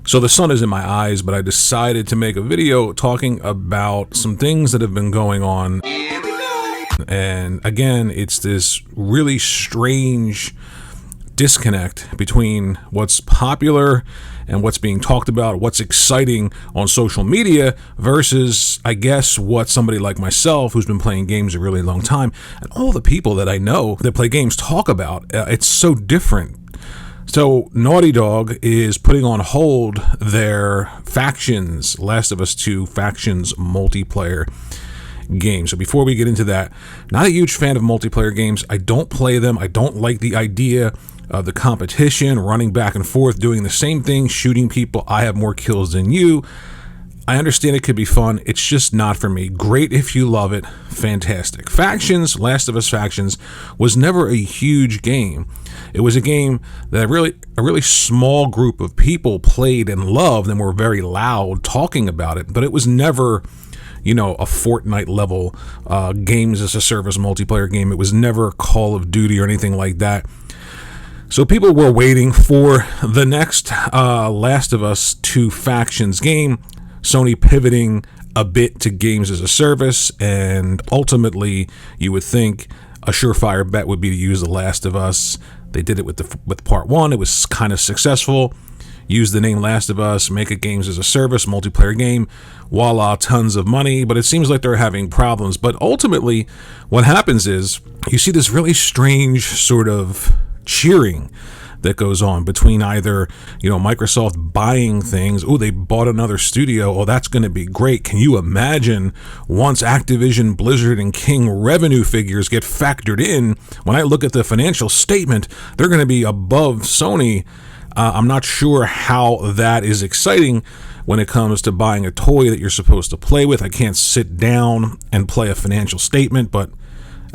So the sun is in my eyes, but I decided to make a video talking about some things that have been going on. And again, it's this really strange disconnect between what's popular and what's being talked about, what's exciting on social media versus, I guess, what somebody like myself who's been playing games a really long time and all the people that I know that play games talk about. It's so different. So Naughty Dog is putting on hold their Factions, Last of Us 2 Factions multiplayer game. So before we get into that, not a huge fan of multiplayer games. I don't play them. I don't like the idea of the competition, running back and forth, doing the same thing, shooting people. I have more kills than you. I understand it could be fun. It's just not for me. Great if you love it. Fantastic. Factions, Last of Us Factions, was never a huge game. It was a game that a really small group of people played and loved and were very loud talking about it, but it was never, a Fortnite level games as a service multiplayer game. It was never Call of Duty or anything like that. So people were waiting for the next Last of Us 2 Factions game, Sony pivoting a bit to games as a service, and ultimately you would think a surefire bet would be to use The Last of Us. They did it with part 1. It was kind of successful. Use the name Last of Us, make a games as a service multiplayer game, voila, tons of money. But it seems like they're having problems. But ultimately what happens is you see this really strange sort of cheering that goes on between either, Microsoft buying things. Oh, they bought another studio. Oh, that's going to be great. Can you imagine once Activision, Blizzard, and King revenue figures get factored in? When I look at the financial statement, they're going to be above Sony. I'm not sure how that is exciting when it comes to buying a toy that you're supposed to play with. I can't sit down and play a financial statement, but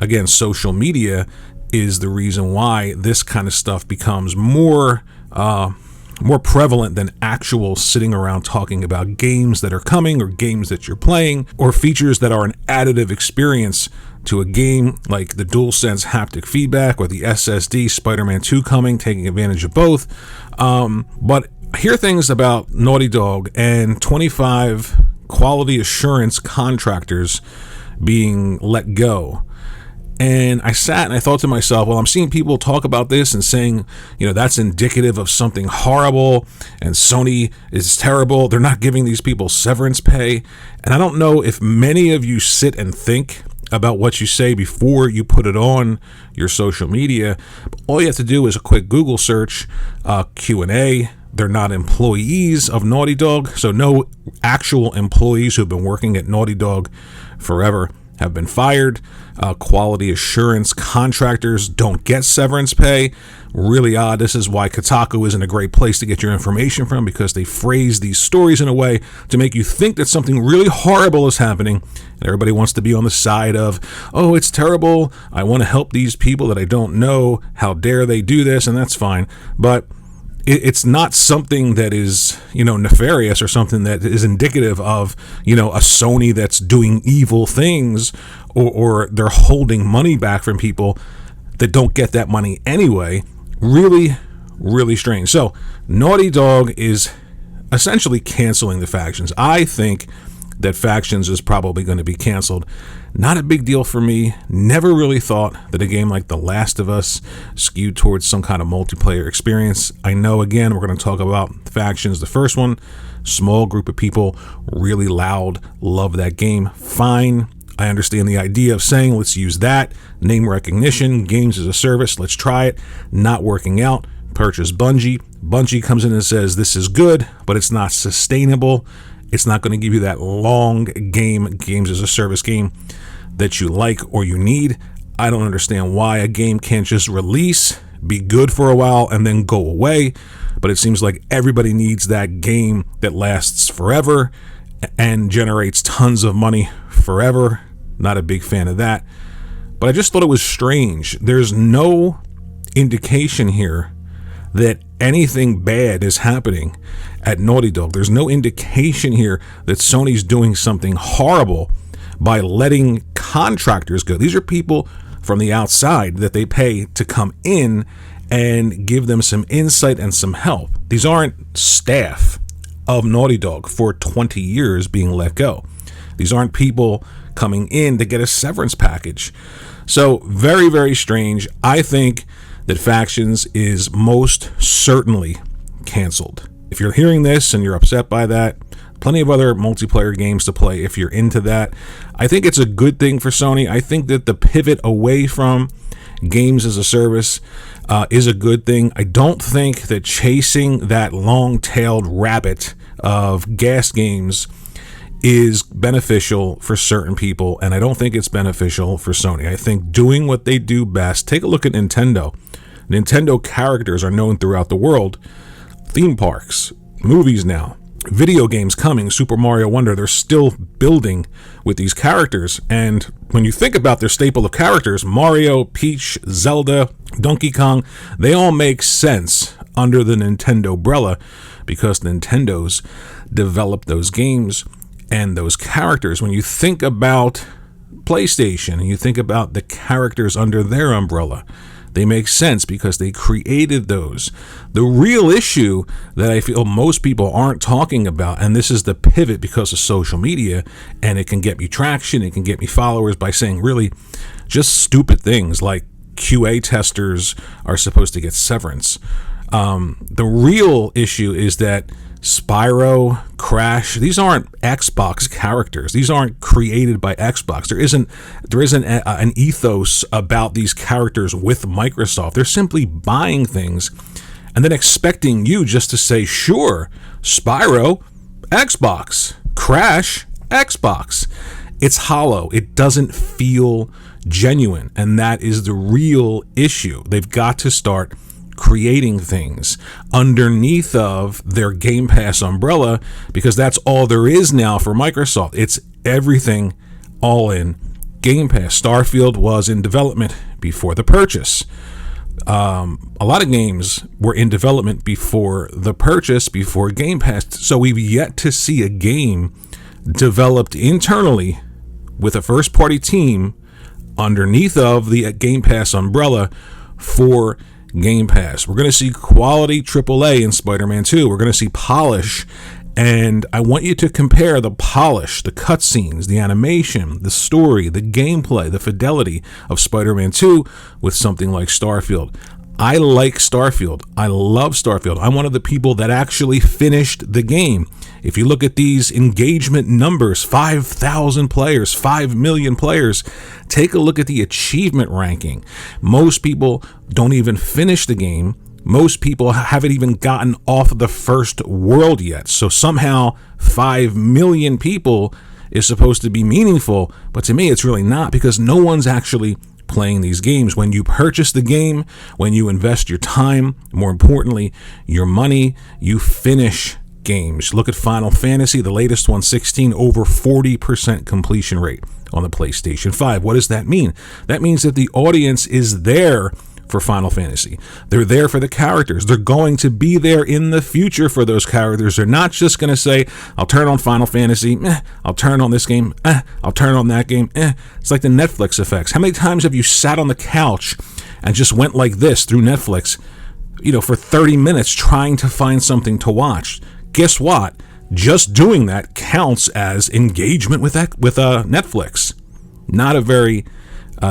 again, social media is the reason why this kind of stuff becomes more prevalent than actual sitting around talking about games that are coming or games that you're playing or features that are an additive experience to a game, like the DualSense haptic feedback or the SSD Spider-Man 2 coming, taking advantage of both. But I hear things about Naughty Dog and 25 quality assurance contractors being let go. And I sat and I thought to myself, well, I'm seeing people talk about this and saying, that's indicative of something horrible and Sony is terrible. They're not giving these people severance pay. And I don't know if many of you sit and think about what you say before you put it on your social media. All you have to do is a quick Google search, Q&A. They're not employees of Naughty Dog. So no actual employees who've been working at Naughty Dog forever have been fired. Quality assurance contractors don't get severance pay. Really odd. This is why Kotaku isn't a great place to get your information from, because they phrase these stories in a way to make you think that something really horrible is happening. And everybody wants to be on the side of, oh, it's terrible. I want to help these people that I don't know. How dare they do this? And that's fine. But it's not something that is, nefarious or something that is indicative of, a Sony that's doing evil things or they're holding money back from people that don't get that money anyway. Really, really strange. So Naughty Dog is essentially canceling the Factions. I think that Factions is probably going to be canceled. Not a big deal for me. Never really thought that a game like The Last of Us skewed towards some kind of multiplayer experience. I know, again, we're going to talk about Factions. The first one, small group of people, really loud, love that game. Fine. I understand the idea of saying, let's use that. Name recognition, games as a service, let's try it. Not working out. Purchase Bungie. Bungie comes in and says, this is good, but it's not sustainable. It's not going to give you that long games as a service game that you like or you need. I don't understand why a game can't just release, be good for a while, and then go away. But it seems like everybody needs that game that lasts forever and generates tons of money forever. Not a big fan of that. But I just thought it was strange. There's no indication here that anything bad is happening at Naughty Dog. There's no indication here that Sony's doing something horrible by letting contractors go. These are people from the outside that they pay to come in and give them some insight and some help. These aren't staff of Naughty Dog for 20 years being let go. These aren't people coming in to get a severance package. So very, very strange. I think that Factions is most certainly canceled. If you're hearing this and you're upset by that, plenty of other multiplayer games to play if you're into that. I think it's a good thing for Sony. I think that the pivot away from games as a service is a good thing. I don't think that chasing that long-tailed rabbit of gas games is beneficial for certain people, and I don't think it's beneficial for Sony. I think doing what they do best. Take a look at Nintendo. Nintendo characters are known throughout the world. Theme parks, movies now, video games coming, Super Mario Wonder, they're still building with these characters. And when you think about their staple of characters, Mario, Peach, Zelda, Donkey Kong, they all make sense under the Nintendo umbrella because Nintendo's developed those games and those characters. When you think about PlayStation and you think about the characters under their umbrella, they make sense because they created those. The real issue that I feel most people aren't talking about, and this is the pivot because of social media, and it can get me traction, it can get me followers by saying really just stupid things like QA testers are supposed to get severance. The real issue is that Spyro, Crash, these aren't Xbox characters. These aren't created by Xbox. There isn't an ethos about these characters with Microsoft. They're simply buying things and then expecting you just to say, sure, Spyro, Xbox, Crash, Xbox. It's hollow. It doesn't feel genuine, and that is the real issue. They've got to start creating things underneath of their Game Pass umbrella, because that's all there is now for Microsoft. It's everything all in Game Pass. Starfield was in development before the purchase. A lot of games were in development before the purchase, before Game Pass. So we've yet to see a game developed internally with a first-party team underneath of the Game Pass umbrella for Game Pass. We're going to see quality AAA in Spider-Man 2. We're going to see polish, and I want you to compare the polish, the cutscenes, the animation, the story, the gameplay, the fidelity of Spider-Man 2 with something like Starfield. I like Starfield. I love Starfield. I'm one of the people that actually finished the game. If you look at these engagement numbers, 5,000 players, 5 million players, take a look at the achievement ranking. Most people don't even finish the game. Most people haven't even gotten off the first world yet. So somehow 5 million people is supposed to be meaningful, but to me it's really not, because no one's actually playing these games. When you purchase the game, when you invest your time, more importantly, your money, you finish games. Look at Final Fantasy, the latest one, 16, over 40% completion rate on the PlayStation 5. What does that mean? That means that the audience is there for Final Fantasy. They're there for the characters. They're going to be there in the future for those characters. They're not just going to say, I'll turn on Final Fantasy, I'll turn on this game, I'll turn on that game. It's like the Netflix effects. How many times have you sat on the couch and just went like this through Netflix, for 30 minutes trying to find something to watch? Guess what? Just doing that counts as engagement with Netflix. Not a very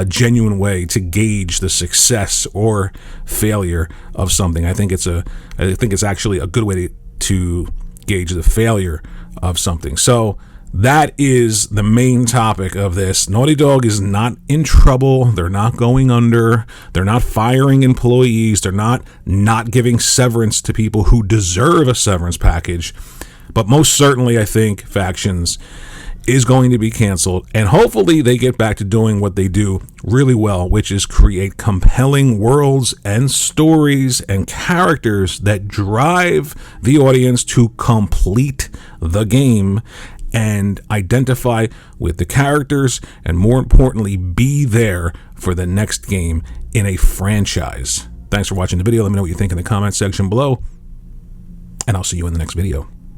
genuine way to gauge the success or failure of something. I think it's actually a good way to gauge the failure of something. So that is the main topic of this. Naughty Dog is not in trouble. They're not going under. They're not firing employees. They're not giving severance to people who deserve a severance package. But most certainly, I think Factions is going to be canceled, and hopefully they get back to doing what they do really well, which is create compelling worlds and stories and characters that drive the audience to complete the game and identify with the characters, and more importantly, be there for the next game in a franchise. Thanks for watching the video. Let me know what you think in the comment section below, and I'll see you in the next video.